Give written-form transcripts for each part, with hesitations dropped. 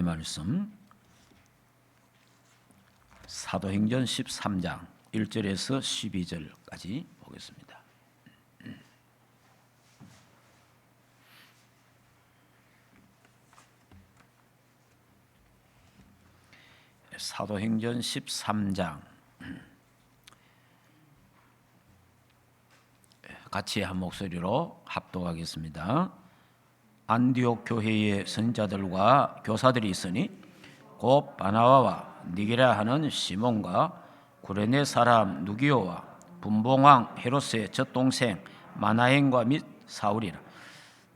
말씀 사도행전 13장 1절에서 12절까지 보겠습니다. 사도행전 13장 같이 한 목소리로 합독하겠습니다. 안디옥 교회의 선지자들과 교사들이 있으니 곧 바나바와 니게라 하는 시몬과 구레네 사람 누기오와 분봉왕 헤롯의 젖동생 마나행과 및 사울이라.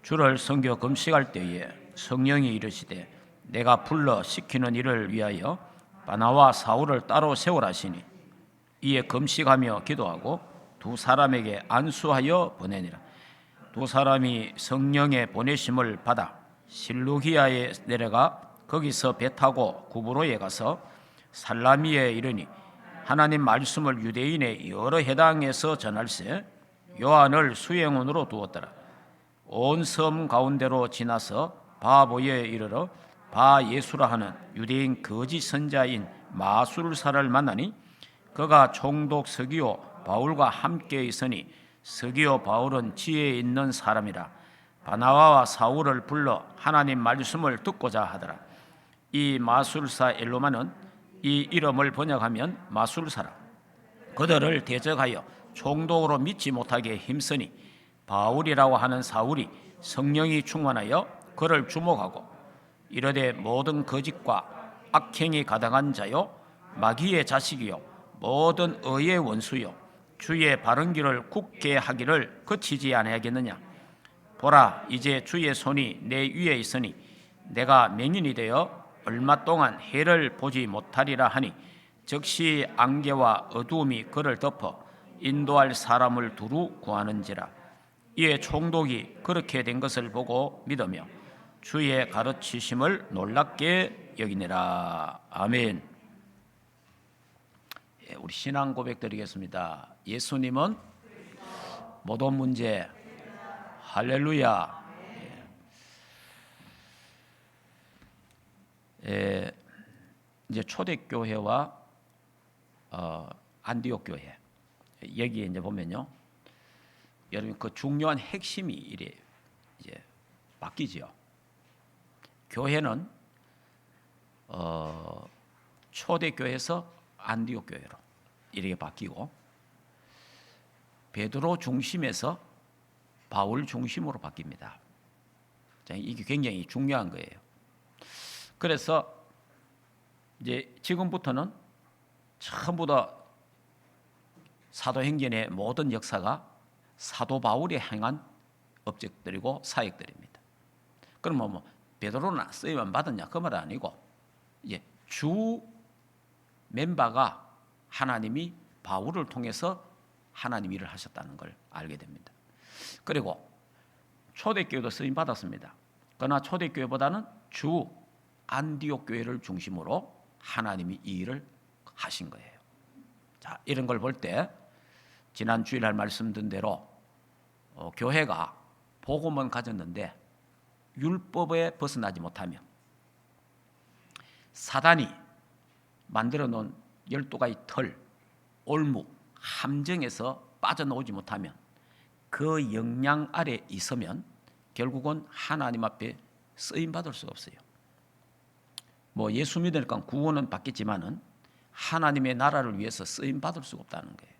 주를 선교 금식할 때에 성령이 이르시되 내가 불러 시키는 일을 위하여 바나와 사울을 따로 세우라시니 이에 금식하며 기도하고 두 사람에게 안수하여 보내니라. 두 사람이 성령의 보내심을 받아 실루기아에 내려가 거기서 배 타고 구브로에 가서 살라미에 이르니 하나님 말씀을 유대인의 여러 해당에서 전할세 요한을 수행원으로 두었더라. 온 섬 가운데로 지나서 바보에 이르러 바 예수라 하는 유대인 거짓 선자인 마술사를 만나니 그가 총독 서기오 바울과 함께 있으니 서기오 바울은 지혜 있는 사람이라. 바나바와 사울을 불러 하나님 말씀을 듣고자 하더라. 이 마술사 엘로마는 이 이름을 번역하면 마술사라. 그들을 대적하여 총독으로 믿지 못하게 힘쓰니 바울이라고 하는 사울이 성령이 충만하여 그를 주목하고 이르되 모든 거짓과 악행이 가당한 자요 마귀의 자식이요 모든 의의 원수요 주의 바른 길을 굳게 하기를 그치지 아니하겠느냐. 보라, 이제 주의 손이 내 위에 있으니 내가 맹인이 되어 얼마 동안 해를 보지 못하리라 하니 즉시 안개와 어두움이 그를 덮어 인도할 사람을 두루 구하는지라. 이에 총독이 그렇게 된 것을 보고 믿으며 주의 가르치심을 놀랍게 여기니라. 아멘. 우리 신앙 고백 드리겠습니다. 예수님은 모든 문제. 할렐루야. 이제 초대교회와 안디옥 교회 여기에 이제 보면요, 여러분 그 중요한 핵심이 이래 이제 바뀌지요. 교회는 초대교회에서 안디옥 교회로 이렇게 바뀌고 베드로 중심에서 바울 중심으로 바뀝니다. 이게 굉장히 중요한 거예요. 그래서 이제 지금부터는 전부 다 사도행전의 모든 역사가 사도 바울이 행한 업적들이고 사역들입니다. 그러면 뭐 베드로는 쓰임만 받았냐 그 말은 아니고 이제 주 멤버가 하나님이 바울을 통해서 하나님 일을 하셨다는 걸 알게 됩니다. 그리고 초대교회도 쓰임 받았습니다. 그러나 초대교회보다는 주 안디옥 교회를 중심으로 하나님이 이 일을 하신 거예요. 자, 이런 걸 볼 때 지난 주일날 말씀드린 대로 교회가 복음은 가졌는데 율법에 벗어나지 못하면 사단이 만들어 놓은 12가지 털, 올무, 함정에서 빠져나오지 못하면 그 영향 아래 있으면 결국은 하나님 앞에 쓰임 받을 수가 없어요. 뭐 예수 믿으니까 구원은 받겠지만은 하나님의 나라를 위해서 쓰임 받을 수가 없다는 거예요.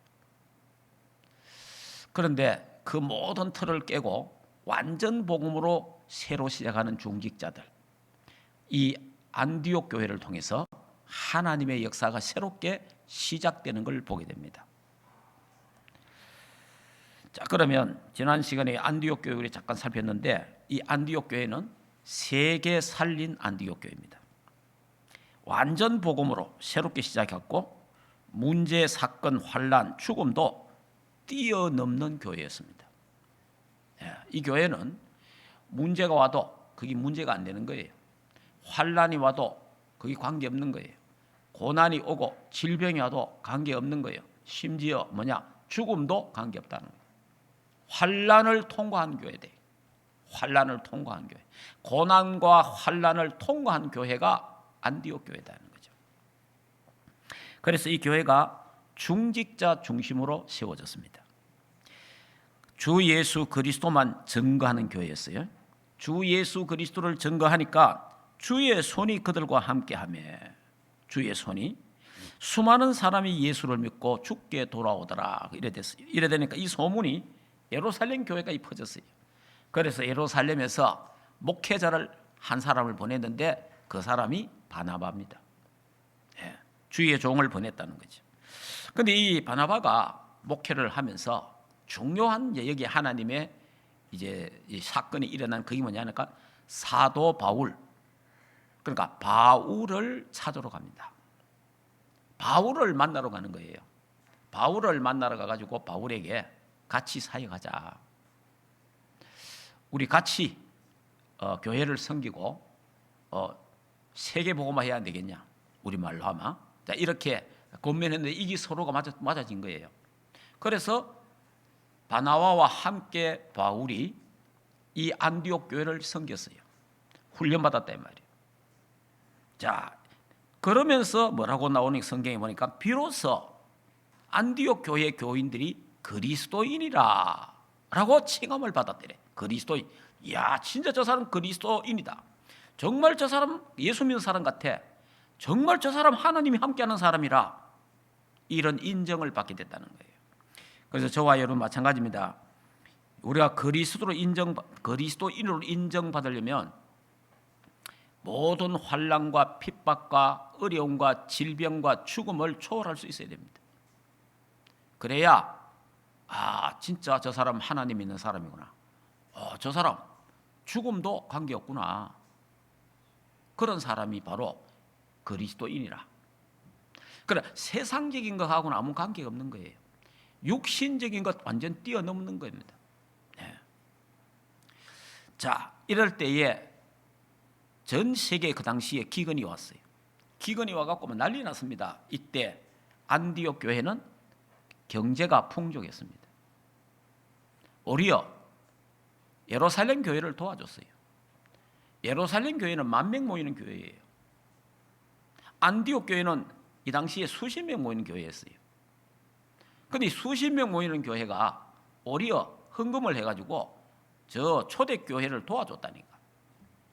그런데 그 모든 틀을 깨고 완전 복음으로 새로 시작하는 중직자들, 이 안디옥 교회를 통해서 하나님의 역사가 새롭게 시작되는 걸 보게 됩니다. 자, 그러면 지난 시간에 안디옥 교회를 잠깐 살폈는데 이 안디옥 교회는 세계 살린 안디옥 교회입니다. 완전 복음으로 새롭게 시작했고 문제, 사건, 환란, 죽음도 뛰어넘는 교회였습니다. 이 교회는 문제가 와도 그게 문제가 안 되는 거예요. 환란이 와도 그게 관계없는 거예요. 고난이 오고 질병이 와도 관계없는 거예요. 심지어 죽음도 관계없다는 거예요. 환란을 통과한 교회돼. 환난을 통과한 교회, 고난과 환난을 통과한 교회가 안디옥 교회다는 거죠. 그래서 이 교회가 중직자 중심으로 세워졌습니다. 주 예수 그리스도만 증거하는 교회였어요. 주 예수 그리스도를 증거하니까 주의 손이 그들과 함께하며, 주의 손이 수많은 사람이 예수를 믿고 죽게 돌아오더라. 이래 되니까 이 소문이 예루살렘 교회가 퍼졌어요. 그래서 예루살렘에서 목회자를 한 사람을 보냈는데 그 사람이 바나바입니다. 주의 종을 보냈다는 거죠. 그런데 이 바나바가 목회를 하면서 중요한 여기 하나님의 이제 이 사건이 일어난 그게 뭐냐니까 사도 바울, 그러니까 바울을 찾으러 갑니다. 바울을 만나러 가는 거예요. 바울을 만나러 가가지고 바울에게 같이 사역하자. 우리 같이 교회를 섬기고 세계 복음화 해야 되겠냐? 우리 말로 하면 자, 이렇게 권면했는데 이게 서로가 맞아진 거예요. 그래서 바나바와 함께 바울이 이 안디옥 교회를 섬겼어요. 훈련받았다 이 말이에요. 자, 그러면서 뭐라고 나오는 성경에 보니까 비로소 안디옥 교회 교인들이 그리스도인이라 라고 칭함을 받았대래. 그리스도인. 이야, 진짜 저 사람 그리스도인이다. 정말 저 사람 예수 믿는 사람 같아. 정말 저 사람 하나님이 함께하는 사람이라. 이런 인정을 받게 됐다는 거예요. 그래서 저와 여러분 마찬가지입니다. 우리가 그리스도인으로 인정받으려면 모든 환난과 핍박과 어려움과 질병과 죽음을 초월할 수 있어야 됩니다. 그래야 진짜 저 사람 하나님 믿는 사람이구나. 저 사람 죽음도 관계없구나. 그런 사람이 바로 그리스도인이라. 그래, 세상적인 것하고는 아무 관계가 없는 거예요. 육신적인 것 완전 뛰어넘는 겁니다. 자, 이럴 때에 전 세계 그 당시에 기근이 왔어요. 기근이 와갖고 난리 났습니다. 이때 안디옥 교회는 경제가 풍족했습니다. 오히려 예루살렘 교회를 도와줬어요. 예루살렘 교회는 10,000명 모이는 교회예요. 안디옥 교회는 이 당시에 수십 명 모이는 교회였어요. 그런데 수십 명 모이는 교회가 오히려 헌금을 해가지고 저 초대교회를 도와줬다니까.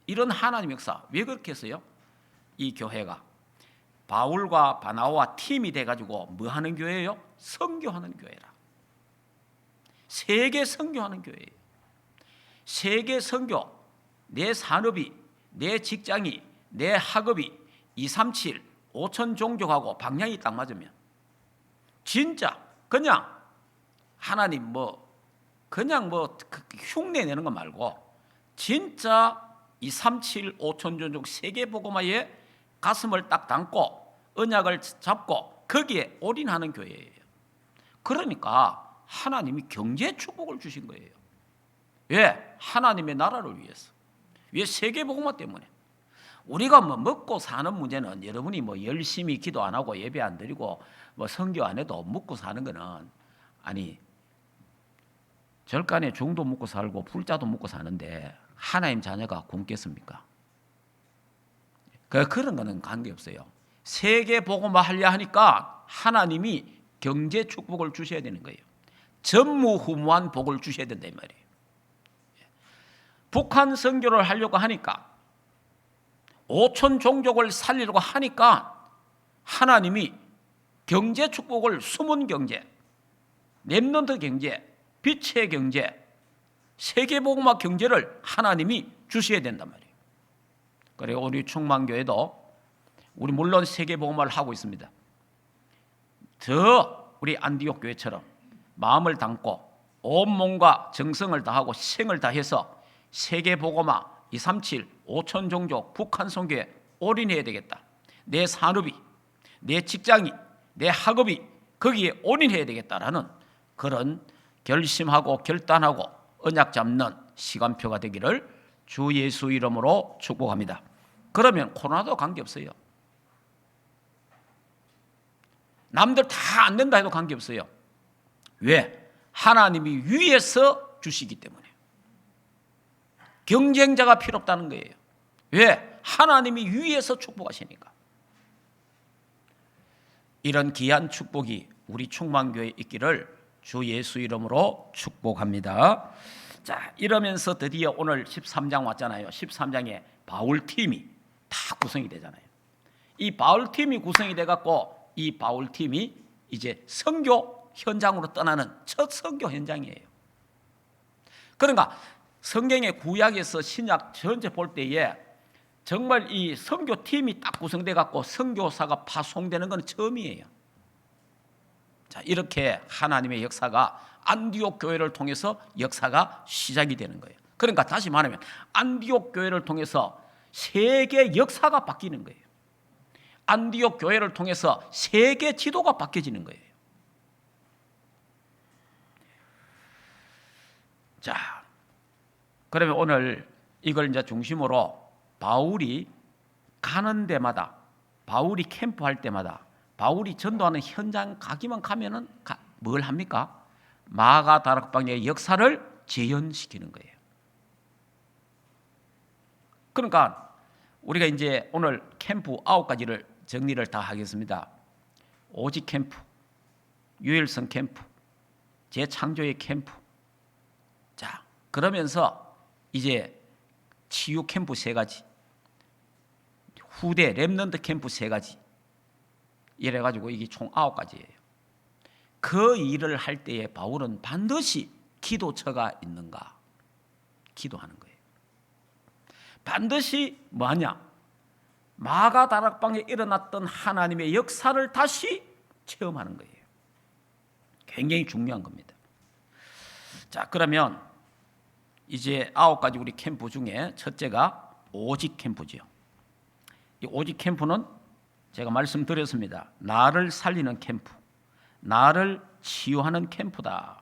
이런 하나님 역사. 왜 그렇게 했어요? 이 교회가 바울과 바나바와 팀이 돼가지고 뭐 하는 교회예요? 선교하는 교회라. 세계 선교하는 교회예요. 세계 선교. 내 산업이, 내 직장이, 내 학업이 237, 5천 종족하고 방향이 딱 맞으면 진짜 그냥 하나님 그냥 흉내 내는 거 말고 진짜 237, 5천 종족 세계 복음화에 가슴을 딱 담고 언약을 잡고 거기에 올인하는 교회예요. 그러니까 하나님이 경제 축복을 주신 거예요. 왜? 하나님의 나라를 위해서. 왜? 세계 복음화 때문에. 우리가 먹고 사는 문제는 여러분이 열심히 기도 안 하고 예배 안 드리고 선교 안 해도 먹고 사는 거는 절간에 종도 먹고 살고 불자도 먹고 사는데 하나님 자녀가 굶겠습니까? 그런 거는 관계없어요. 세계 복음화 하려 하니까 하나님이 경제 축복을 주셔야 되는 거예요. 전무후무한 복을 주셔야 된다 이 말이에요. 북한 선교를 하려고 하니까 5천 종족을 살리려고 하니까 하나님이 경제 축복을 숨은 경제, 렘넌트 경제, 빛의 경제, 세계복음화 경제를 하나님이 주셔야 된단 말이에요. 그리고 우리 충만교회도 우리 물론 세계복음화를 하고 있습니다. 우리 안디옥 교회처럼 마음을 담고 온몸과 정성을 다하고 생을 다해서 세계복음화 237, 5천 종족 북한 선교에 올인해야 되겠다. 내 산업이, 내 직장이, 내 학업이 거기에 올인해야 되겠다라는 그런 결심하고 결단하고 언약 잡는 시간표가 되기를 주 예수 이름으로 축복합니다. 그러면 코로나도 관계없어요. 남들 다 안 된다 해도 관계없어요. 왜? 하나님이 위에서 주시기 때문에. 경쟁자가 필요 없다는 거예요. 왜? 하나님이 위에서 축복하시니까. 이런 귀한 축복이 우리 충만교회에 있기를 주 예수 이름으로 축복합니다. 자, 이러면서 드디어 오늘 13장 왔잖아요. 13장에 바울팀이 다 구성이 되잖아요. 이 바울팀이 구성이 돼갖고 이 바울팀이 이제 선교 현장으로 떠나는 첫 선교 현장이에요. 그러니까 성경의 구약에서 신약 전체 볼 때에 정말 이 선교팀이 딱 구성돼 갖고 선교사가 파송되는 건 처음이에요. 자, 이렇게 하나님의 역사가 안디옥 교회를 통해서 역사가 시작이 되는 거예요. 그러니까 다시 말하면 안디옥 교회를 통해서 세계 역사가 바뀌는 거예요. 안디옥 교회를 통해서 세계 지도가 바뀌어지는 거예요. 자, 그러면 오늘 이걸 이제 중심으로 바울이 가는 데마다, 바울이 캠프할 때마다, 바울이 전도하는 현장 가기만 가면은 뭘 합니까? 마가 다락방의 역사를 재현시키는 거예요. 그러니까 우리가 이제 오늘 캠프 9가지를 정리를 다 하겠습니다. 오직 캠프, 유일성 캠프, 재창조의 캠프. 자, 그러면서 이제 치유 캠프 3가지, 후대 렘넌트 캠프 3가지, 이래가지고 이게 총 9가지예요. 그 일을 할 때에 바울은 반드시 기도처가 있는가? 기도하는 거예요. 반드시 뭐하냐? 마가 다락방에 일어났던 하나님의 역사를 다시 체험하는 거예요. 굉장히 중요한 겁니다. 자, 그러면 이제 9가지 우리 캠프 중에 첫째가 오직 캠프지요. 이 오직 캠프는 제가 말씀드렸습니다. 나를 살리는 캠프, 나를 치유하는 캠프다.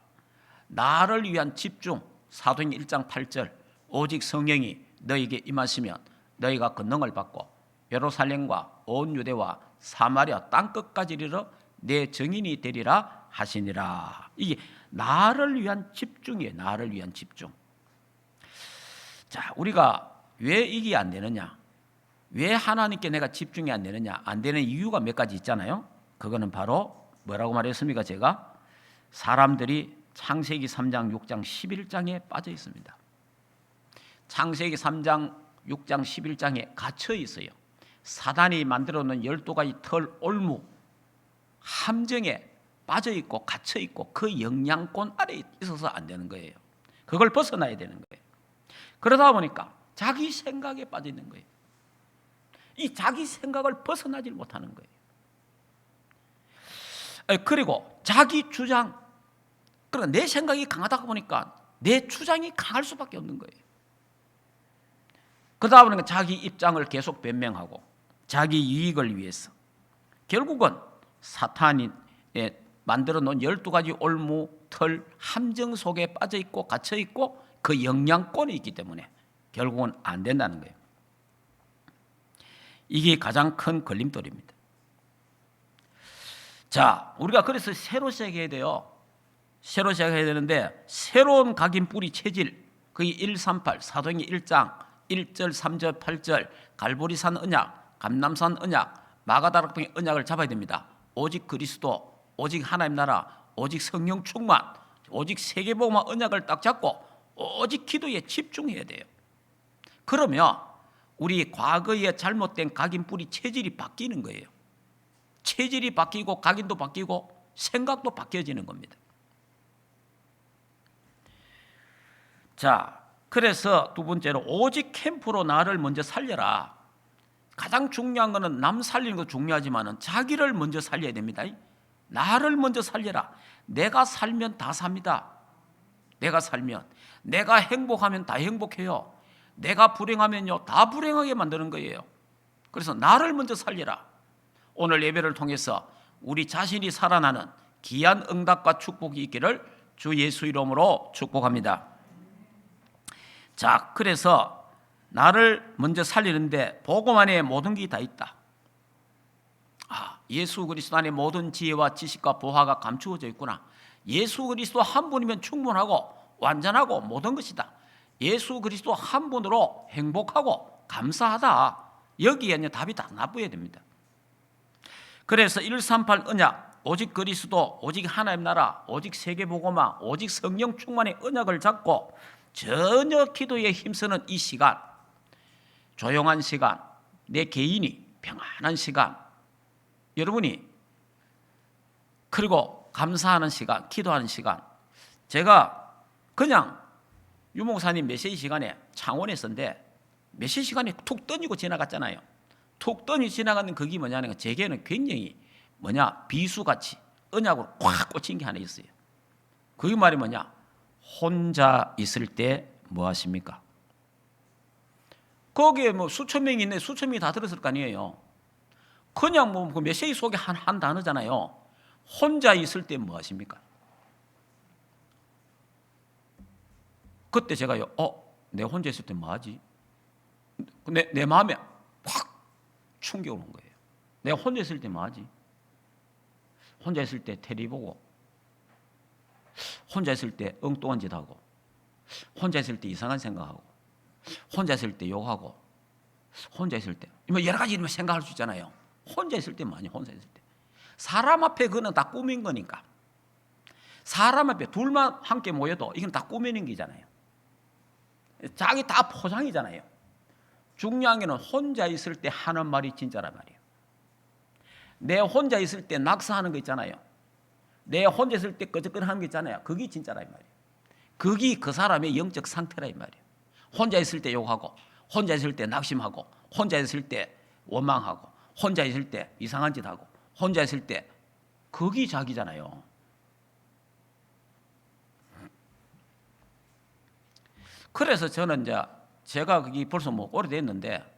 나를 위한 집중. 사도행 1장 8절 오직 성령이 너에게 임하시면 너희가 권능을 받고 예루살렘과 온 유대와 사마리아 땅끝까지 이르러 내 증인이 되리라 하시니라. 이게 나를 위한 집중이에요. 나를 위한 집중. 자, 우리가 왜 이게 안 되느냐? 왜 하나님께 내가 집중이 안 되느냐? 안 되는 이유가 몇 가지 있잖아요. 그거는 바로 뭐라고 말했습니까? 제가 사람들이 창세기 3장, 6장, 11장에 빠져 있습니다. 창세기 3장, 6장, 11장에 갇혀 있어요. 사단이 만들어 놓은 12가지 털 올무 함정에 빠져 있고 갇혀 있고 그 영향권 아래 있어서 안 되는 거예요. 그걸 벗어나야 되는 거예요. 그러다 보니까 자기 생각에 빠져 있는 거예요. 이 자기 생각을 벗어나질 못하는 거예요. 그리고 자기 주장, 그러니까 내 생각이 강하다 보니까 내 주장이 강할 수밖에 없는 거예요. 그러다 보니까 자기 입장을 계속 변명하고 자기 이익을 위해서 결국은 사탄이 만들어 놓은 12가지 올무, 털, 함정 속에 빠져 있고 갇혀 있고 그 영향권이 있기 때문에 결국은 안 된다는 거예요. 이게 가장 큰 걸림돌입니다. 자, 우리가 그래서 새로 시작해야 돼요. 새로 시작해야 되는데 새로운 각인 뿌리 체질, 그게 138 사도행전 1장 1절 3절 8절 갈보리산 언약, 감람산 언약, 마가다락방의 언약을 잡아야 됩니다. 오직 그리스도, 오직 하나님 나라, 오직 성령 충만, 오직 세계복음화 언약을 딱 잡고 오직 기도에 집중해야 돼요. 그러면 우리 과거에 잘못된 각인 뿌리 체질이 바뀌는 거예요. 체질이 바뀌고 각인도 바뀌고 생각도 바뀌어지는 겁니다. 자, 그래서 두 번째로 오직 캠프로 나를 먼저 살려라. 가장 중요한 것은 남 살리는 것도 중요하지만 자기를 먼저 살려야 됩니다. 나를 먼저 살려라. 내가 살면 다 삽니다. 내가 살면, 내가 행복하면 다 행복해요. 내가 불행하면요 다 불행하게 만드는 거예요. 그래서 나를 먼저 살려라. 오늘 예배를 통해서 우리 자신이 살아나는 귀한 응답과 축복이 있기를 주 예수 이름으로 축복합니다. 자, 그래서 나를 먼저 살리는데 복음 안에 모든 게 다 있다. 예수 그리스도 안에 모든 지혜와 지식과 보화가 감추어져 있구나. 예수 그리스도 한 분이면 충분하고 완전하고 모든 것이다. 예수 그리스도 한 분으로 행복하고 감사하다. 여기에 이제 답이 다 나와야 됩니다. 그래서 138 언약, 오직 그리스도, 오직 하나님 나라, 오직 세계복음화, 오직 성령 충만의 언약을 잡고 전혀 기도에 힘쓰는 이 시간, 조용한 시간, 내 개인이 평안한 시간, 여러분이 그리고 감사하는 시간, 기도하는 시간, 제가 그냥 유 목사님 메시지 시간에 창원에 있었는데 메시지 시간에 툭 던지고 지나갔잖아요. 툭 던지고 지나가는 그게 뭐냐면 제게는 굉장히 비수같이 언약으로 꽉 꽂힌 게 하나 있어요. 그게 말이 뭐냐? 혼자 있을 때 뭐 하십니까? 거기에 뭐 수천 명이 있네. 수천 명이 다 들었을 거 아니에요. 그냥 뭐 그 메시지 속에 한 단어잖아요. 혼자 있을 때 뭐 하십니까? 그때 제가요, 내 혼자 있을 때 뭐 하지? 내 마음에 확 충격을 온 거예요. 내가 혼자 있을 때 뭐 하지? 혼자 있을 때 테레비 보고, 혼자 있을 때 엉뚱한 짓 하고, 혼자 있을 때 이상한 생각하고, 혼자 있을 때 욕하고, 혼자 있을 때 뭐 여러 가지 이런 생각할 수 있잖아요. 혼자 있을 때 많이 혼자 있을 때. 사람 앞에 그거는 다 꾸민 거니까. 사람 앞에 둘만 함께 모여도 이건 다 꾸미는 게잖아요. 자기 다 포장이잖아요. 중요한 게는 혼자 있을 때 하는 말이 진짜란 말이에요. 내 혼자 있을 때 낙서하는 거 있잖아요. 내 혼자 있을 때 끄적거리는 게 있잖아요. 그게 진짜란 말이에요. 그게 그 사람의 영적 상태란 말이에요. 혼자 있을 때 욕하고, 혼자 있을 때 낙심하고, 혼자 있을 때 원망하고, 혼자 있을 때 이상한 짓 하고, 혼자 있을 때 그게 자기잖아요. 그래서 저는 이제 제가 그게 벌써 뭐 오래됐는데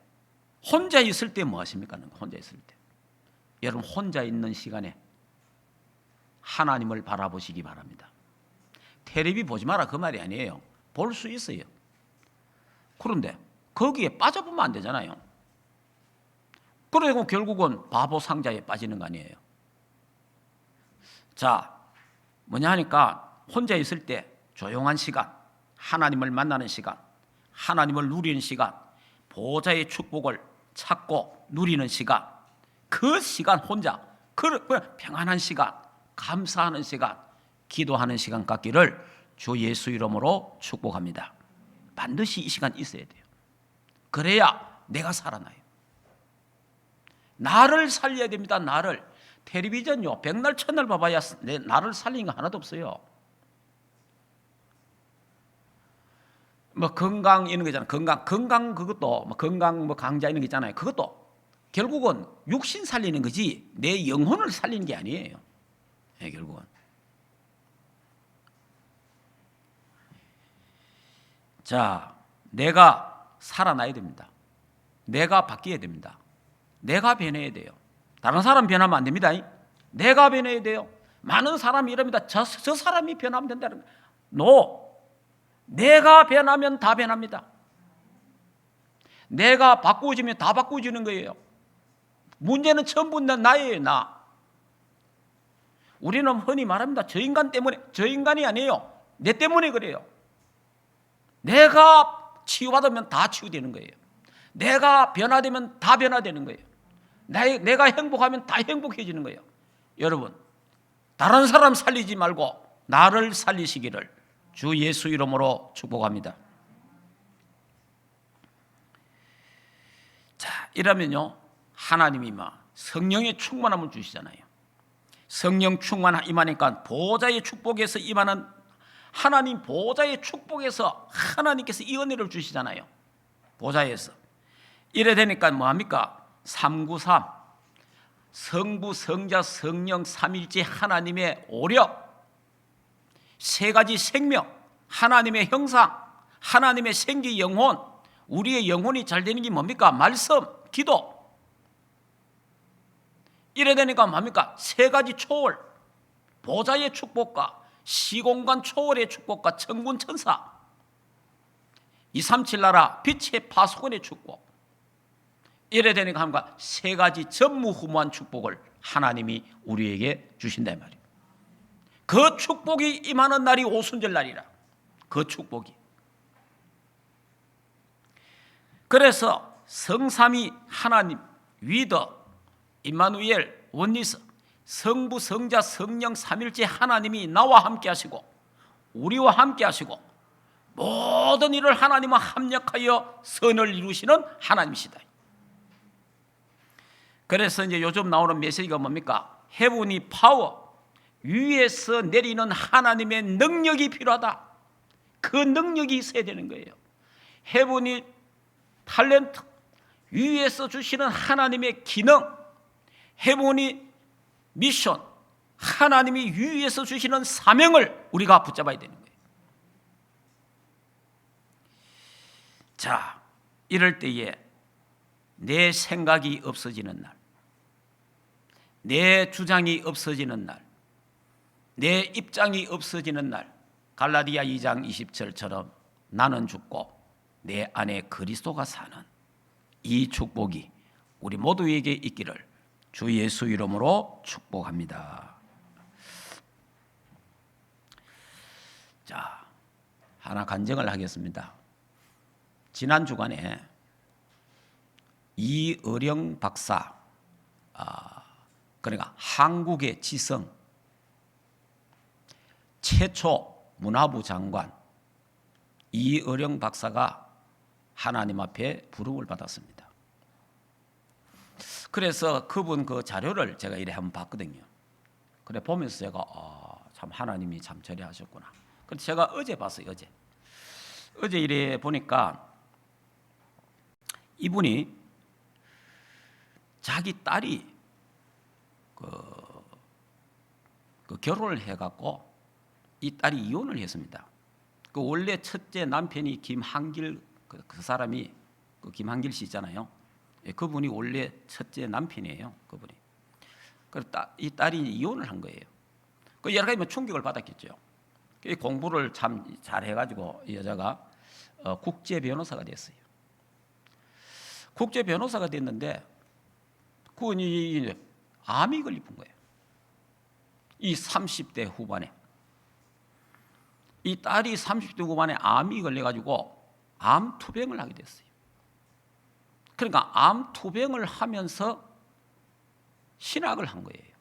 혼자 있을 때 뭐 하십니까? 혼자 있을 때. 여러분 혼자 있는 시간에 하나님을 바라보시기 바랍니다. 텔레비 보지 마라 그 말이 아니에요. 볼 수 있어요. 그런데 거기에 빠져보면 안 되잖아요. 그리고 결국은 바보 상자에 빠지는 거 아니에요. 자, 뭐냐 하니까 혼자 있을 때 조용한 시간, 하나님을 만나는 시간, 하나님을 누리는 시간, 보좌의 축복을 찾고 누리는 시간, 그 시간 혼자, 그 평안한 시간, 감사하는 시간, 기도하는 시간 갖기를 주 예수 이름으로 축복합니다. 반드시 이 시간 있어야 돼요. 그래야 내가 살아나요. 나를 살려야 됩니다. 나를. 텔레비전요 백날 천날 봐봐야 나를 살리는 거 하나도 없어요. 뭐 건강 이런 거 있잖아요. 건강 그것도 뭐 건강 뭐 강좌 이런 거 있잖아요. 그것도 결국은 육신 살리는 거지 내 영혼을 살리는 게 아니에요. 네, 결국은. 자, 내가 살아나야 됩니다. 내가 바뀌어야 됩니다. 내가 변해야 돼요. 다른 사람 변하면 안 됩니다. 내가 변해야 돼요. 많은 사람이 이럽니다. 저 사람이 변하면 된다는 거예요. No. 내가 변하면 다 변합니다. 내가 바꾸어지면 다 바꾸어지는 거예요. 문제는 전부 나예요. 나. 우리는 흔히 말합니다. 저 인간 때문에. 저 인간이 아니에요. 내 때문에 그래요. 내가 치유받으면 다 치유되는 거예요. 내가 변화되면 다 변화되는 거예요. 내가 행복하면 다 행복해지는 거예요. 여러분, 다른 사람 살리지 말고 나를 살리시기를 주 예수 이름으로 축복합니다. 자, 이러면요 하나님이 성령의 충만함을 주시잖아요. 성령 충만 임하니까 보좌의 축복에서 임하는 하나님 보좌의 축복에서 하나님께서 이 은혜를 주시잖아요. 보좌에서. 이래 되니까 뭐합니까? 393 성부 성자 성령 삼일째 하나님의 오력, 세 가지 생명, 하나님의 형상, 하나님의 생기 영혼, 우리의 영혼이 잘 되는 게 뭡니까? 말씀, 기도. 이래 되니까 뭡니까? 세 가지 초월, 보좌의 축복과 시공간 초월의 축복과 천군 천사, 237 나라 빛의 파수꾼의 축복. 이래 되니까 합니까? 세 가지 전무후무한 축복을 하나님이 우리에게 주신다 이 말이에요. 그 축복이 임하는 날이 오순절 날이라. 그 축복이. 그래서 성삼위 하나님, 위더, 임마누엘, 원리스, 성부, 성자, 성령 삼일째 하나님이 나와 함께 하시고 우리와 함께 하시고 모든 일을 하나님과 합력하여 선을 이루시는 하나님이시다. 그래서 이제 요즘 나오는 메시지가 뭡니까? 헤븐이 파워, 위에서 내리는 하나님의 능력이 필요하다. 그 능력이 있어야 되는 거예요. 헤븐이 탤런트, 위에서 주시는 하나님의 기능, 헤븐이 미션, 하나님이 위에서 주시는 사명을 우리가 붙잡아야 되는 거예요. 자, 이럴 때에 내 생각이 없어지는 날, 내 주장이 없어지는 날, 내 입장이 없어지는 날, 갈라디아 2장 20절처럼 나는 죽고 내 안에 그리스도가 사는 이 축복이 우리 모두에게 있기를 주 예수 이름으로 축복합니다. 자, 하나 간증을 하겠습니다. 지난 주간에 이의령 박사, 그러니까 한국의 지성 최초 문화부 장관 이의령 박사가 하나님 앞에 부름을 받았습니다. 그래서 그분 그 자료를 제가 이래 한번 봤거든요. 그래 보면서 제가 참 하나님이 참 저리하셨구나. 그래서 제가 어제 봤어요. 어제 이래 보니까 이분이 자기 딸이 그 결혼을 해갖고 이 딸이 이혼을 했습니다. 그 원래 첫째 남편이 김한길 그 사람이 그 김한길 씨 있잖아요. 그분이 원래 첫째 남편이에요. 그분이. 그래서 이 딸이 이혼을 한 거예요. 그 여러 가지 충격을 받았겠죠. 공부를 참 잘해가지고 이 여자가 국제 변호사가 됐어요. 국제 변호사가 됐는데 그분이 암이 걸린 거예요. 이 30대 후반에. 이 딸이 30대 후반에 암이 걸려가지고 암 투병을 하게 됐어요. 그러니까 암 투병을 하면서 신학을 한 거예요.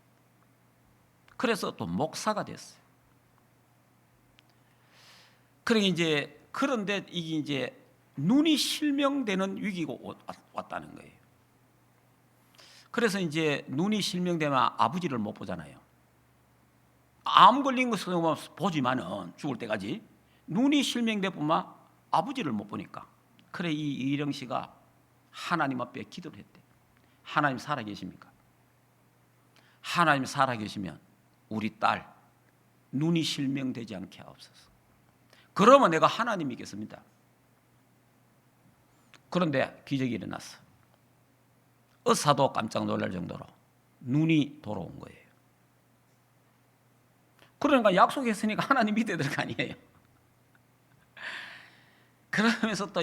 그래서 또 목사가 됐어요. 그런데 이게 이제 눈이 실명되는 위기가 왔다는 거예요. 그래서 이제 눈이 실명되면 아버지를 못 보잖아요. 암 걸린 것은 보지만은 죽을 때까지 눈이 실명돼 보면 아버지를 못 보니까. 그래 이 이령 씨가 하나님 앞에 기도를 했대. 하나님 살아계십니까? 하나님 살아계시면 우리 딸 눈이 실명되지 않게 하옵소서. 그러면 내가 하나님 믿겠습니다. 그런데 기적이 일어났어. 의사도 깜짝 놀랄 정도로 눈이 돌아온 거예요. 그러니까 약속했으니까 하나님 믿어야 될 거 아니에요. 그러면서 또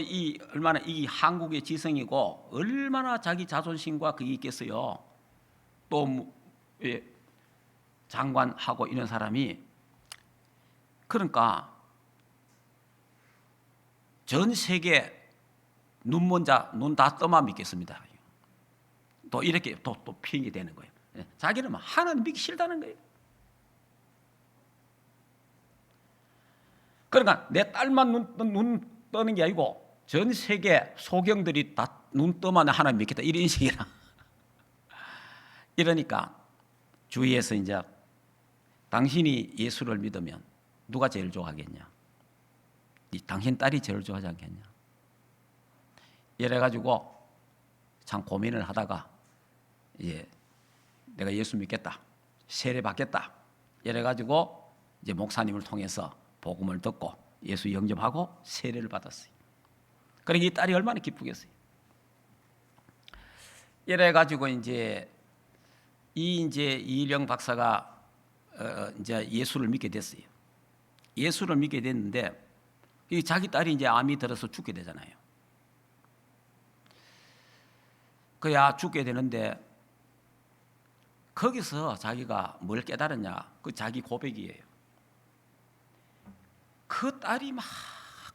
얼마나 이 한국의 지성이고 얼마나 자기 자존심과 그게 있겠어요. 또 장관하고 이런 사람이 그러니까 전 세계 눈먼 자 눈 다 떠만 믿겠습니다. 또 이렇게 또 핑이 되는 거예요. 자기는 하나님 믿기 싫다는 거예요. 그러니까 내 딸만 눈 떠는 게 아니고 전 세계 소경들이 다 눈 떠만 하나님 믿겠다 이런 식이라. 이러니까 주위에서 이제 당신이 예수를 믿으면 누가 제일 좋아하겠냐? 당신 딸이 제일 좋아하지 않겠냐? 이래가지고 참 고민을 하다가 내가 예수 믿겠다, 세례 받겠다. 이래가지고 이제 목사님을 통해서 복음을 듣고 예수 영접하고 세례를 받았어요. 그러니까 이 딸이 얼마나 기쁘겠어요. 이래가지고 이제 이령 박사가 이제 예수를 믿게 됐어요. 예수를 믿게 됐는데 자기 딸이 이제 암이 들어서 죽게 되잖아요. 그야 죽게 되는데 거기서 자기가 뭘 깨달았냐? 그 자기 고백이에요. 그 딸이 막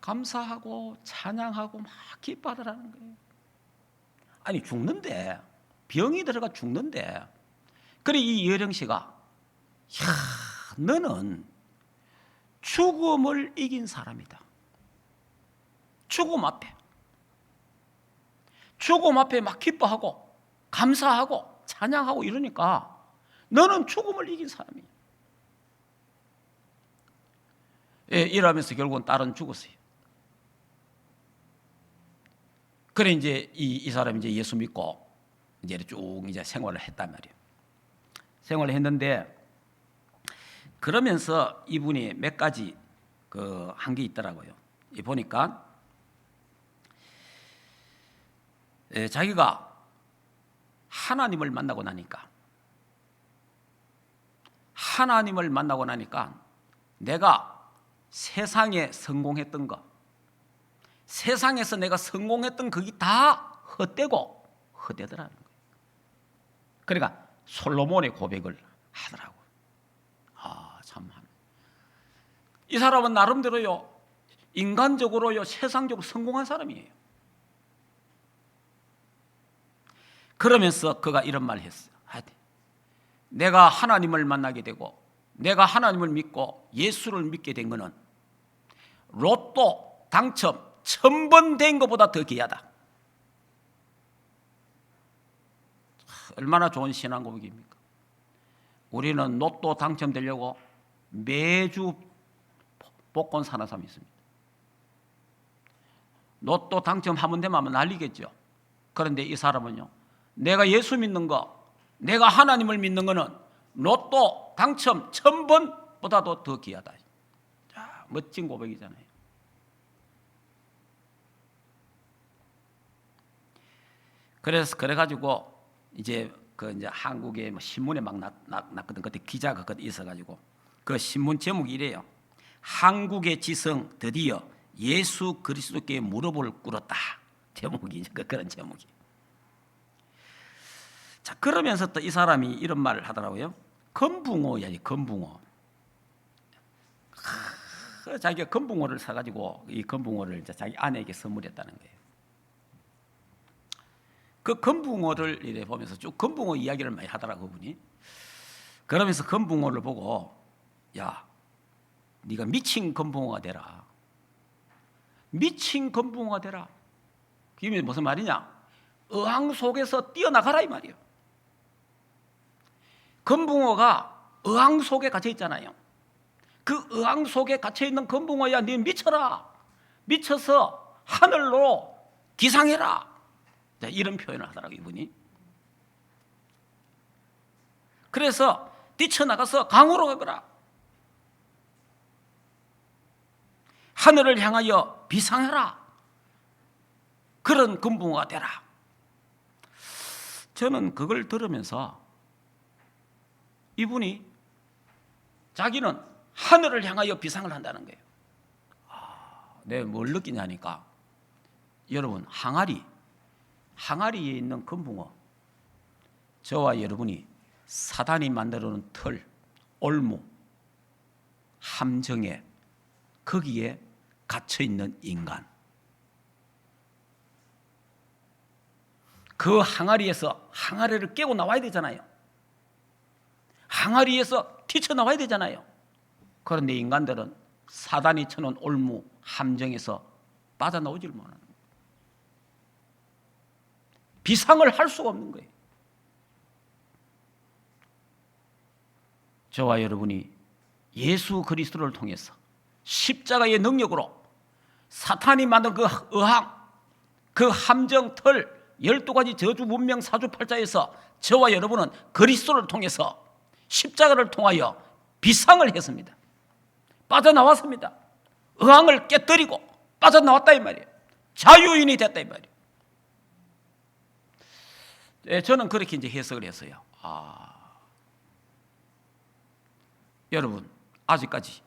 감사하고 찬양하고 막 기뻐하더라는 거예요. 아니 죽는데, 병이 들어가 죽는데, 그래 이 여령 씨가 야, 너는 죽음을 이긴 사람이다. 죽음 앞에 막 기뻐하고 감사하고 찬양하고 이러니까 너는 죽음을 이긴 사람이야. 예, 이러면서 결국은 딸은 죽었어요. 그래 이제 이 사람이 이제 예수 믿고 이제 쭉 이제 생활을 했단 말이에요. 생활을 했는데 그러면서 이분이 몇 가지 한 게 있더라고요. 보니까 자기가 하나님을 만나고 나니까 내가 세상에 성공했던 거, 세상에서 내가 성공했던 그게 다 헛되더라는 거예요. 그러니까 솔로몬의 고백을 하더라고요. 참. 이 사람은 나름대로요, 인간적으로요, 세상적으로 성공한 사람이에요. 그러면서 그가 이런 말을 했어요. 내가 하나님을 만나게 되고 내가 하나님을 믿고 예수를 믿게 된 것은 로또 당첨 1000번 된 것보다 더 귀하다. 얼마나 좋은 신앙 고백입니까? 우리는 로또 당첨되려고 매주 복권 사는 사람이 있습니다. 로또 당첨하면 되면 난리겠죠. 그런데 이 사람은요, 내가 예수 믿는 거, 내가 하나님을 믿는 거는 로또 당첨 1000번보다도 더 귀하다. 자, 멋진 고백이잖아요. 그래가지고 이제 한국의 신문에 막 났거든. 그때 기자가 그때 있어가지고 그 신문 제목이 이래요. 한국의 지성 드디어 예수 그리스도께 무릎을 꿇었다. 제목이 그런 제목이. 자, 그러면서 또 이 사람이 이런 말을 하더라고요. 금붕어야지, 금붕어. 자기가 금붕어를 사가지고 이 금붕어를 이제 자기 아내에게 선물했다는 거예요. 그 금붕어를 이래 보면서 쭉 금붕어 이야기를 많이 하더라고, 그분이. 그러면서 금붕어를 보고, 야, 네가 미친 금붕어가 되라. 미친 금붕어가 되라. 그게 무슨 말이냐? 어항 속에서 뛰어나가라 이 말이에요. 금붕어가 어항 속에 갇혀 있잖아요. 그 어항 속에 갇혀 있는 금붕어야, 네 미쳐라. 미쳐서 하늘로 기상해라. 자, 이런 표현을 하더라고요, 이분이. 그래서 뛰쳐나가서 강으로 가거라. 하늘을 향하여 비상해라. 그런 금붕어가 되라. 저는 그걸 들으면서 이분이 자기는 하늘을 향하여 비상을 한다는 거예요. 내가 뭘 느끼냐니까, 여러분, 항아리에 있는 금붕어, 저와 여러분이 사단이 만들어놓은 틀, 올무, 함정에, 거기에 갇혀있는 인간, 그 항아리에서 항아리를 깨고 나와야 되잖아요. 항아리에서 튀쳐나와야 되잖아요. 그런데 인간들은 사단이 쳐놓은 올무, 함정에서 빠져나오질 못하는 거예요. 비상을 할 수가 없는 거예요. 저와 여러분이 예수 그리스도를 통해서 십자가의 능력으로 사탄이 만든 그 어항, 그 함정, 틀, 12가지 저주, 문명, 사주팔자에서 저와 여러분은 그리스도를 통해서 십자가를 통하여 비상을 했습니다. 빠져나왔습니다. 어항을 깨뜨리고 빠져나왔다 이 말이에요. 자유인이 됐다 이 말이에요. 저는 그렇게 이제 해석을 했어요. 여러분, 아직까지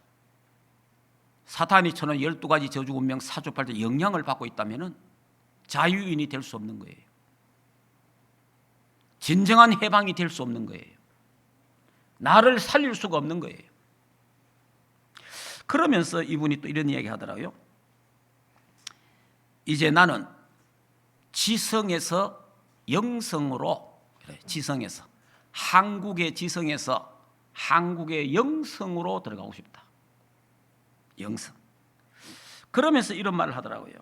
사탄이 쳐놓은 12가지 저주, 운명, 사주팔자 영향을 받고 있다면 자유인이 될 수 없는 거예요. 진정한 해방이 될 수 없는 거예요. 나를 살릴 수가 없는 거예요. 그러면서 이분이 또 이런 이야기 하더라고요. 이제 나는 지성에서 영성으로, 지성에서, 한국의 지성에서 한국의 영성으로 들어가고 싶다. 영성. 그러면서 이런 말을 하더라고요.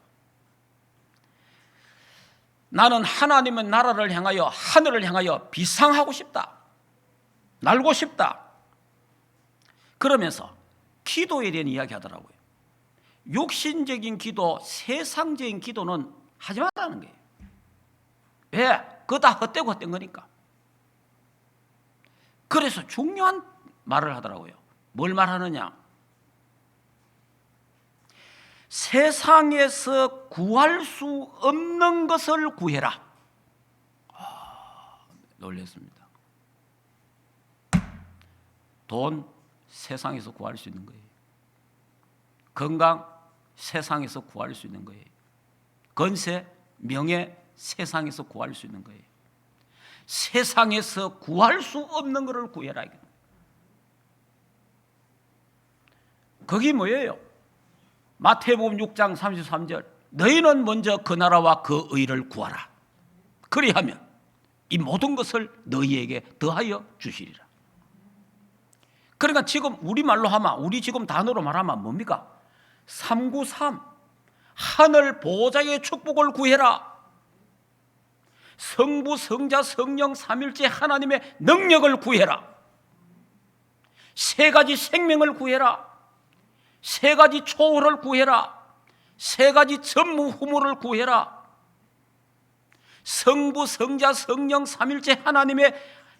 나는 하나님의 나라를 향하여, 하늘을 향하여 비상하고 싶다. 날고 싶다. 그러면서 기도에 대한 이야기 하더라고요. 육신적인 기도, 세상적인 기도는 하지 말라는 거예요. 왜? 그거 다 헛되고 헛된 거니까. 그래서 중요한 말을 하더라고요. 뭘 말하느냐? 세상에서 구할 수 없는 것을 구해라. 놀랐습니다. 돈, 세상에서 구할 수 있는 거예요. 건강, 세상에서 구할 수 있는 거예요. 건세, 명예, 세상에서 구할 수 있는 거예요. 세상에서 구할 수 없는 것을 구해라. 그게 뭐예요? 마태복음 6장 33절, 너희는 먼저 그 나라와 그 의를 구하라. 그리하면 이 모든 것을 너희에게 더하여 주시리라. 그러니까 지금 우리말로 하면, 우리 지금 단어로 말하면 뭡니까? 393, 하늘 보좌의 축복을 구해라. 성부, 성자, 성령 삼일째 하나님의 능력을 구해라. 세 가지 생명을 구해라. 세 가지 초월을 구해라. 세 가지 전무후무를 구해라. 성부, 성자, 성령 삼일째 하나님의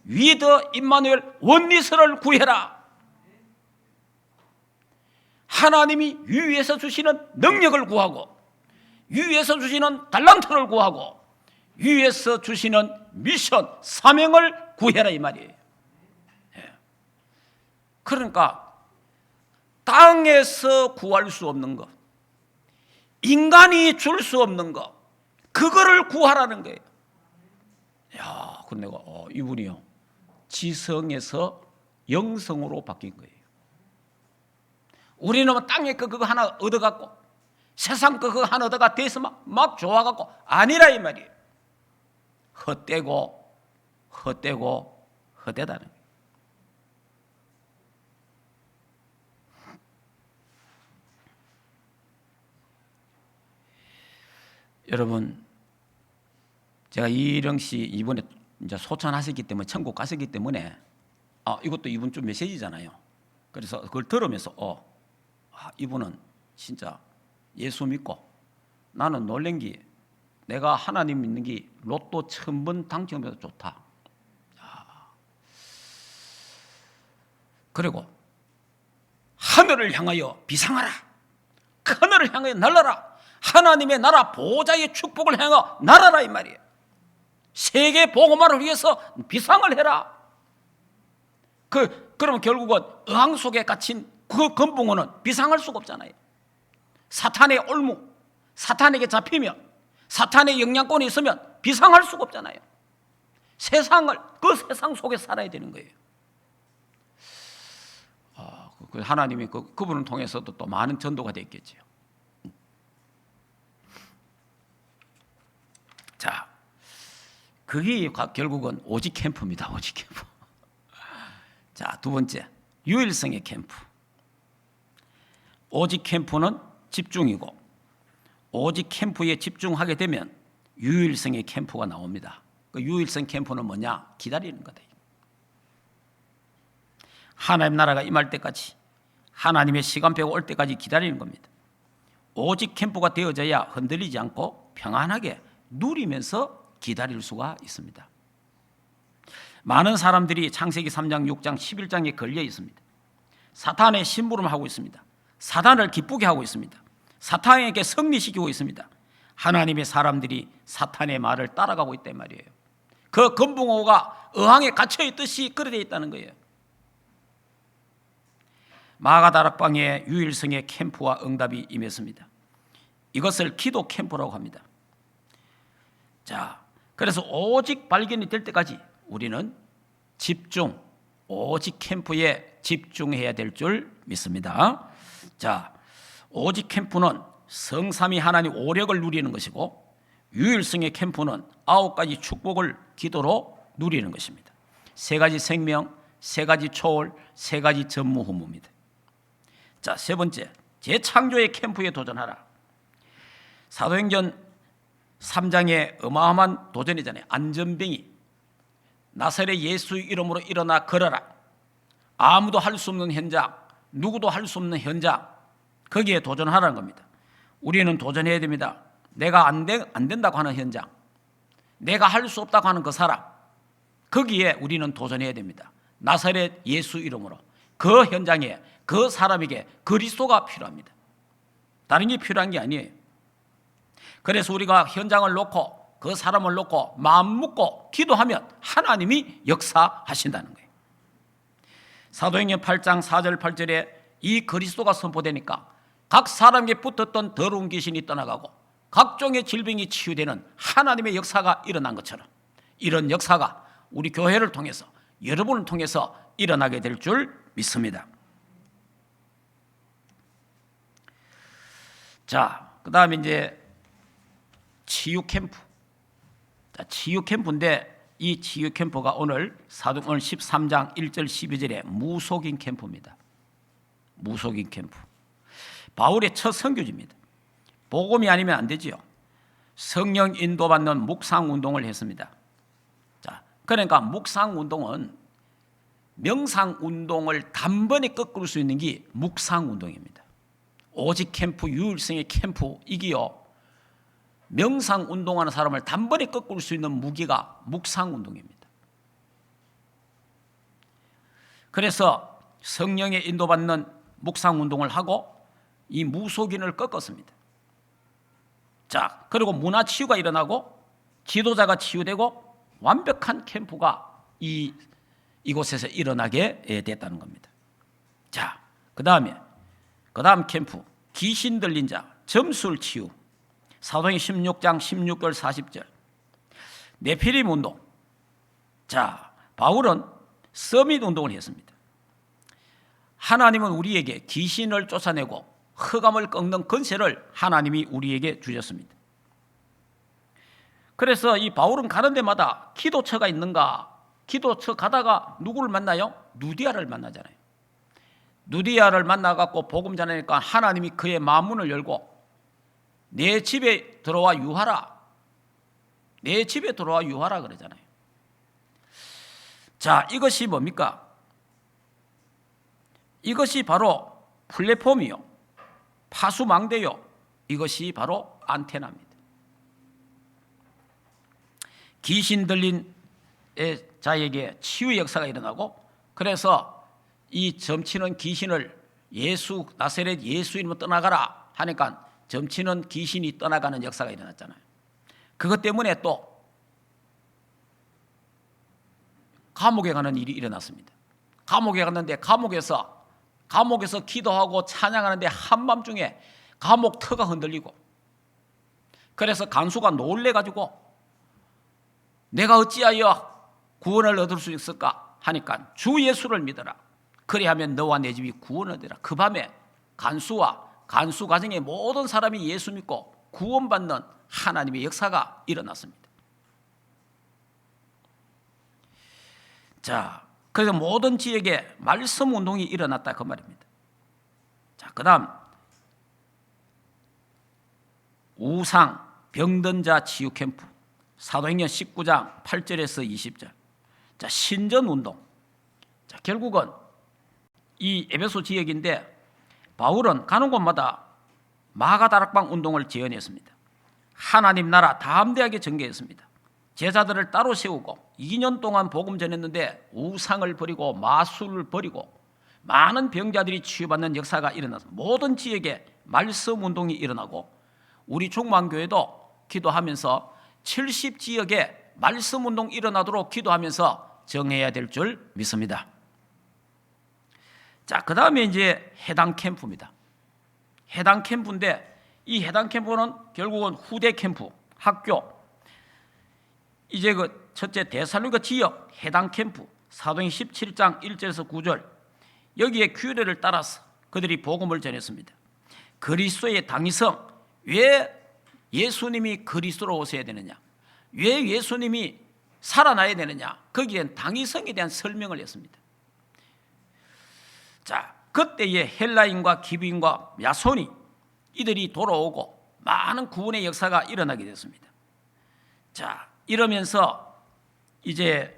위더 임마누엘 원리스를 구해라. 하나님이 위에서 주시는 능력을 구하고, 위에서 주시는 달란트를 구하고, 위에서 주시는 미션, 사명을 구해라, 이 말이에요. 그러니까 땅에서 구할 수 없는 것, 인간이 줄 수 없는 것, 그거를 구하라는 거예요. 야, 근데 내가 이분이요, 지성에서 영성으로 바뀐 거예요. 우리는 땅에 그거 하나 얻어갖고, 세상 그거 하나 얻어가 돼서 막 좋아갖고, 아니라 이 말이에요. 헛되고 헛되다는 거예요. 여러분, 제가 이령 씨 이번에 이제 소천하셨기 때문에, 천국 가셨기 때문에, 이것도 이분 좀 메시지잖아요. 그래서 그걸 들으면서 이분은 진짜 예수 믿고, 나는 놀란 게 내가 하나님 믿는 게 로또 1000번 당첨해서 좋다. 그리고 하늘을 향하여 비상하라. 하늘을 향하여 날라라. 하나님의 나라 보좌의 축복을 향하여 날아라, 이 말이에요. 세계 복음화를 위해서 비상을 해라. 그러면 결국은 어항 속에 갇힌 그 금붕어는 비상할 수가 없잖아요. 사탄의 올무, 사탄에게 잡히면, 사탄의 영향권이 있으면 비상할 수가 없잖아요. 그 세상 속에 살아야 되는 거예요. 하나님이 그분을 통해서도 또 많은 전도가 됐겠죠. 자, 그게 결국은 오직 캠프입니다. 오직 캠프. 자, 두 번째, 유일성의 캠프. 오직 캠프는 집중이고, 오직 캠프에 집중하게 되면 유일성의 캠프가 나옵니다. 그 유일성 캠프는 뭐냐? 기다리는 거다. 하나님 나라가 임할 때까지, 하나님의 시간표가 올 때까지 기다리는 겁니다. 오직 캠프가 되어져야 흔들리지 않고 평안하게 누리면서 기다릴 수가 있습니다. 많은 사람들이 창세기 3장, 6장, 11장에 걸려 있습니다. 사탄의 심부름하고 있습니다. 사탄을 기쁘게 하고 있습니다. 사탄에게 승리시키고 있습니다. 하나님의 사람들이 사탄의 말을 따라가고 있단 말이에요. 그 금붕어가 어항에 갇혀있듯이 그래 되어 있다는 거예요. 마가다락방에 유일성의 캠프와 응답이 임했습니다. 이것을 기도 캠프라고 합니다. 자, 그래서 오직 발견이 될 때까지 우리는 오직 캠프에 집중해야 될 줄 믿습니다. 자, 오직 캠프는 성삼위 하나님 오력을 누리는 것이고, 유일성의 캠프는 9가지 축복을 기도로 누리는 것입니다. 3가지 생명, 3가지 초월, 3가지 전무후무입니다. 자, 세 번째, 재창조의 캠프에 도전하라. 사도행전 3장의 어마어마한 도전이잖아요. 안전병이 나사렛 예수 이름으로 일어나 걸어라. 아무도 할 수 없는 현장, 누구도 할 수 없는 현장, 거기에 도전하라는 겁니다. 우리는 도전해야 됩니다. 내가 안 된다고 하는 현장, 내가 할 수 없다고 하는 그 사람, 거기에 우리는 도전해야 됩니다. 나사렛 예수 이름으로 그 현장에, 그 사람에게 그리스도가 필요합니다. 다른 게 필요한 게 아니에요. 그래서 우리가 현장을 놓고 그 사람을 놓고 마음 묻고 기도하면 하나님이 역사하신다는 거예요. 사도행전 8장 4절 8절에 이 그리스도가 선포되니까 각 사람에게 붙었던 더러운 귀신이 떠나가고 각종의 질병이 치유되는 하나님의 역사가 일어난 것처럼, 이런 역사가 우리 교회를 통해서, 여러분을 통해서 일어나게 될 줄 믿습니다. 자, 그 다음에 이제 치유 캠프. 자, 치유 캠프인데, 이 치유 캠프가 오늘 사도행전 13장 1절 12절에 무속인 캠프입니다. 무속인 캠프. 바울의 첫 선교지입니다. 복음이 아니면 안 되지요. 성령 인도받는 묵상 운동을 했습니다. 자, 그러니까 묵상 운동은 명상 운동을 단번에 꺾을 수 있는 게 묵상 운동입니다. 오직 캠프, 유일성의 캠프, 이기요, 명상 운동하는 사람을 단번에 꺾을 수 있는 무기가 묵상 운동입니다. 그래서 성령의 인도받는 묵상 운동을 하고 이 무속인을 꺾었습니다. 자, 그리고 문화 치유가 일어나고 지도자가 치유되고 완벽한 캠프가 이곳에서 일어나게 됐다는 겁니다. 자, 그 다음 캠프, 귀신 들린 자, 점술 치유. 사도행전 16장 16절 40절. 네피림 운동. 자, 바울은 서밋 운동을 했습니다. 하나님은 우리에게 귀신을 쫓아내고 흑암을 꺾는 권세를 하나님이 우리에게 주셨습니다. 그래서 이 바울은 가는 데마다 기도처가 있는가, 기도처 가다가 누구를 만나요? 누디아를 만나잖아요. 누디아를 만나갖고 복음 전하니까 하나님이 그의 마음문을 열고 내 집에 들어와 유하라, 내 집에 들어와 유하라 그러잖아요. 자, 이것이 뭡니까? 이것이 바로 플랫폼이요, 파수망대요, 이것이 바로 안테나입니다. 귀신 들린 자에게 치유 역사가 일어나고, 그래서 이 점치는 귀신을 나사렛 예수 이름으로 떠나가라 하니까 점치는 귀신이 떠나가는 역사가 일어났잖아요. 그것 때문에 또 감옥에 가는 일이 일어났습니다. 감옥에 갔는데 감옥에서 기도하고 찬양하는데 한밤중에 감옥 터가 흔들리고, 그래서 간수가 놀래가지고 내가 어찌하여 구원을 얻을 수 있을까 하니까 주 예수를 믿어라, 그리하면 너와 내 집이 구원을 얻으라. 그 밤에 간수 가정의 모든 사람이 예수 믿고 구원받는 하나님의 역사가 일어났습니다. 자, 그래서 모든 지역에 말씀 운동이 일어났다 그 말입니다. 자, 그 다음 우상 병든 자 치유 캠프. 사도행전 19장 8절에서 20절. 자, 신전 운동. 자, 결국은 이 에베소 지역인데 바울은 가는 곳마다 마가다락방 운동을 제언했습니다. 하나님 나라 담대하게 전개했습니다. 제자들을 따로 세우고 2년 동안 복음 전했는데 우상을 버리고 마술을 버리고 많은 병자들이 치유받는 역사가 일어나서 모든 지역에 말씀 운동이 일어나고, 우리 종만교회도 기도하면서 70지역에 말씀 운동 일어나도록 기도하면서 정해야 될 줄 믿습니다. 자, 그 다음에 이제 해당 캠프입니다. 해당 캠프인데 이 해당 캠프는 결국은 후대 캠프, 학교. 이제 그 첫째 데살로니가 지역 해당 캠프, 사도행전 17장 1절에서 9절. 여기에 규례를 따라서 그들이 복음을 전했습니다. 그리스도의 당위성, 왜 예수님이 그리스도로 오셔야 되느냐, 왜 예수님이 살아나야 되느냐, 거기엔 당위성에 대한 설명을 했습니다. 자, 그때에 헬라인과 기브인과 야손이 이들이 돌아오고 많은 구원의 역사가 일어나게 됐습니다. 자, 이러면서 이제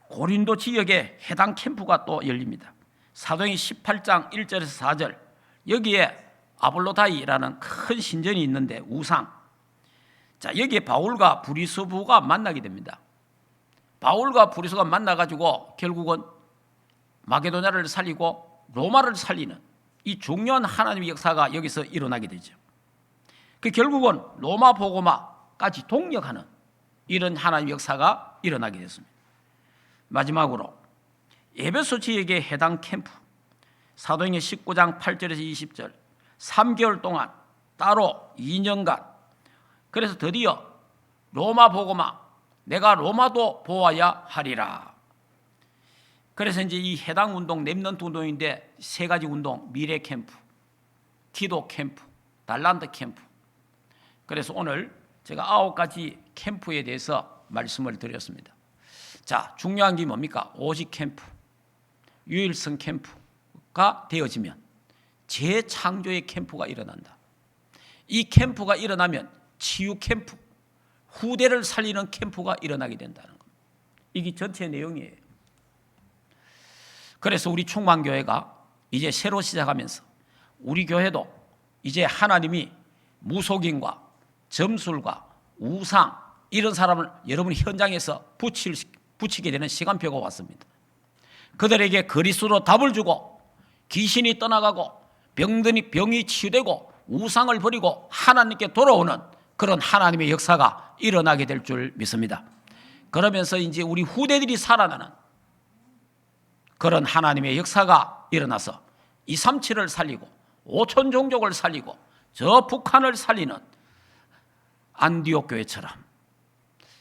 고린도 지역에 해당 캠프가 또 열립니다. 사도행 18장 1절에서 4절, 여기에 아볼로다이라는 큰 신전이 있는데 우상, 자, 여기에 바울과 브리스부가 만나게 됩니다. 바울과 브리스부가 만나가지고 결국은 마게도냐를 살리고 로마를 살리는 이 중요한 하나님의 역사가 여기서 일어나게 되죠. 그 결국은 로마 복음화까지 동력하는 이런 하나님의 역사가 일어나게 됐습니다. 마지막으로 에베소 지역의 해당 캠프, 사도행전 19장 8절에서 20절, 3개월 동안 따로 2년간, 그래서 드디어 로마 복음화, 내가 로마도 보아야 하리라. 그래서 이제 이 해당 운동, 렘넌트 운동인데 세 가지 운동, 미래 캠프, 기도 캠프, 달란트 캠프. 그래서 오늘 제가 9가지 캠프에 대해서 말씀을 드렸습니다. 자, 중요한 게 뭡니까? 오직 캠프, 유일성 캠프가 되어지면 재창조의 캠프가 일어난다. 이 캠프가 일어나면 치유 캠프, 후대를 살리는 캠프가 일어나게 된다는 겁니다. 이게 전체 내용이에요. 그래서 우리 충만교회가 이제 새로 시작하면서 우리 교회도 이제 하나님이 무속인과 점술과 우상 이런 사람을 여러분 현장에서 붙이게 되는 시간표가 왔습니다. 그들에게 그리스도로 답을 주고 귀신이 떠나가고 병이 치유되고 우상을 버리고 하나님께 돌아오는 그런 하나님의 역사가 일어나게 될 줄 믿습니다. 그러면서 이제 우리 후대들이 살아나는 그런 하나님의 역사가 일어나서 237을 살리고 5천 종족을 살리고 저 북한을 살리는 안디옥 교회처럼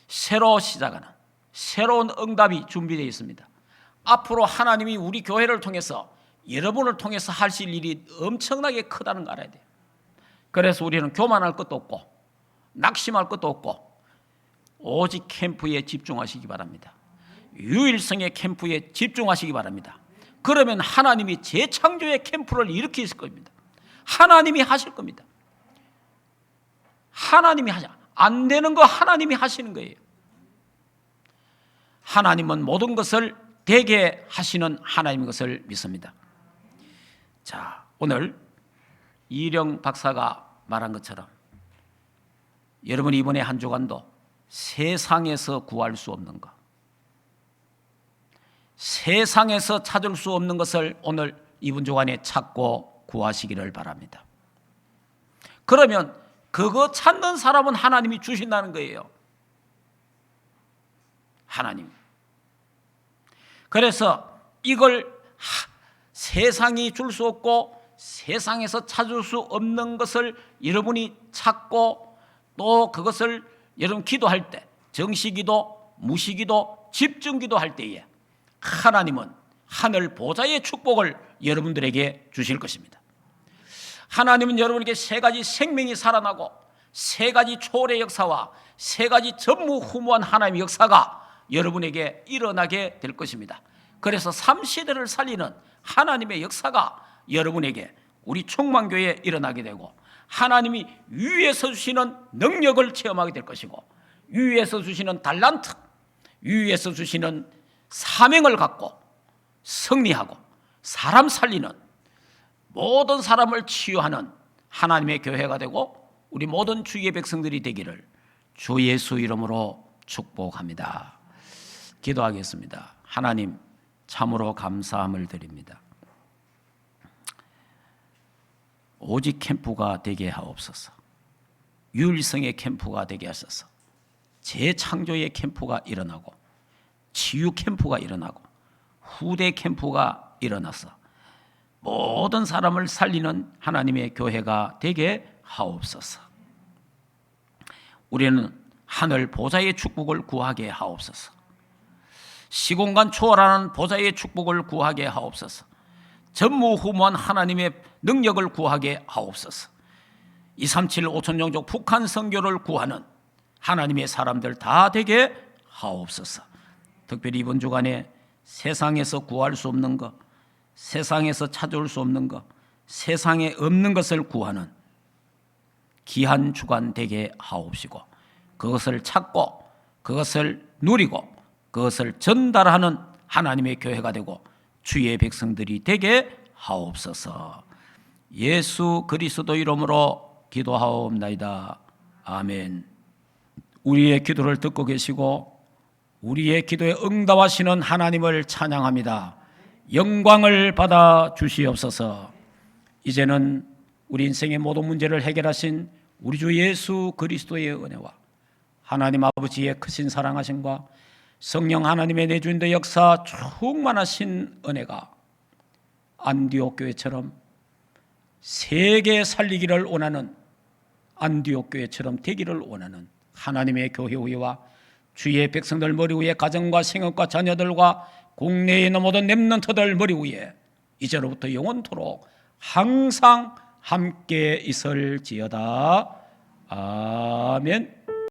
새로 시작하는 새로운 응답이 준비되어 있습니다. 앞으로 하나님이 우리 교회를 통해서 여러분을 통해서 하실 일이 엄청나게 크다는 거 알아야 돼요. 그래서 우리는 교만할 것도 없고 낙심할 것도 없고 오직 캠프에 집중하시기 바랍니다. 유일성의 캠프에 집중하시기 바랍니다. 그러면 하나님이 재창조의 캠프를 일으키실 겁니다. 하나님이 하실 겁니다. 하나님이 안 되는 거 하나님이 하시는 거예요. 하나님은 모든 것을 되게 하시는 하나님인 것을 믿습니다. 자, 오늘 이령 박사가 말한 것처럼 여러분 이번에 한 주간도 세상에서 구할 수 없는 것, 세상에서 찾을 수 없는 것을 오늘 이번 주간에 찾고 구하시기를 바랍니다. 그러면 그거 찾는 사람은 하나님이 주신다는 거예요. 하나님. 그래서 이걸 세상이 줄 수 없고 세상에서 찾을 수 없는 것을 여러분이 찾고 또 그것을 여러분 기도할 때 정시기도, 무시기도, 집중기도 할 때에 하나님은 하늘 보좌의 축복을 여러분들에게 주실 것입니다. 하나님은 여러분에게 세 가지 생명이 살아나고 세 가지 초월의 역사와 세 가지 전무후무한 하나님의 역사가 여러분에게 일어나게 될 것입니다. 그래서 3시대를 살리는 하나님의 역사가 여러분에게 우리 충만교회에 일어나게 되고 하나님이 위에서 주시는 능력을 체험하게 될 것이고 위에서 주시는 달란트, 위에서 주시는 사명을 갖고 승리하고 사람 살리는 모든 사람을 치유하는 하나님의 교회가 되고 우리 모든 주의 백성들이 되기를 주 예수 이름으로 축복합니다. 기도하겠습니다. 하나님 참으로 감사함을 드립니다. 오직 캠프가 되게 하옵소서. 유일성의 캠프가 되게 하소서. 재창조의 캠프가 일어나고 치유 캠프가 일어나고 후대 캠프가 일어나서 모든 사람을 살리는 하나님의 교회가 되게 하옵소서. 우리는 하늘 보좌의 축복을 구하게 하옵소서. 시공간 초월하는 보좌의 축복을 구하게 하옵소서. 전무후무한 하나님의 능력을 구하게 하옵소서. 237 5천 종족 북한 선교를 구하는 하나님의 사람들 다 되게 하옵소서. 특별히 이번 주간에 세상에서 구할 수 없는 것, 세상에서 찾아올 수 없는 것, 세상에 없는 것을 구하는 귀한 주간 되게 하옵시고, 그것을 찾고 그것을 누리고 그것을 전달하는 하나님의 교회가 되고 주의 백성들이 되게 하옵소서. 예수 그리스도 이름으로 기도하옵나이다. 아멘. 우리의 기도를 듣고 계시고 우리의 기도에 응답하시는 하나님을 찬양합니다. 영광을 받아 주시옵소서. 이제는 우리 인생의 모든 문제를 해결하신 우리 주 예수 그리스도의 은혜와 하나님 아버지의 크신 사랑하심과 성령 하나님의 내주인의 역사 충만하신 은혜가 안디옥 교회처럼 세계 살리기를 원하는 안디옥 교회처럼 되기를 원하는 하나님의 교회 위와 주의 백성들 머리 위에 가정과 생업과 자녀들과 국내에 있는 모든 렘넌트들 머리 위에 이제로부터 영원토록 항상 함께 있을지어다. 아멘.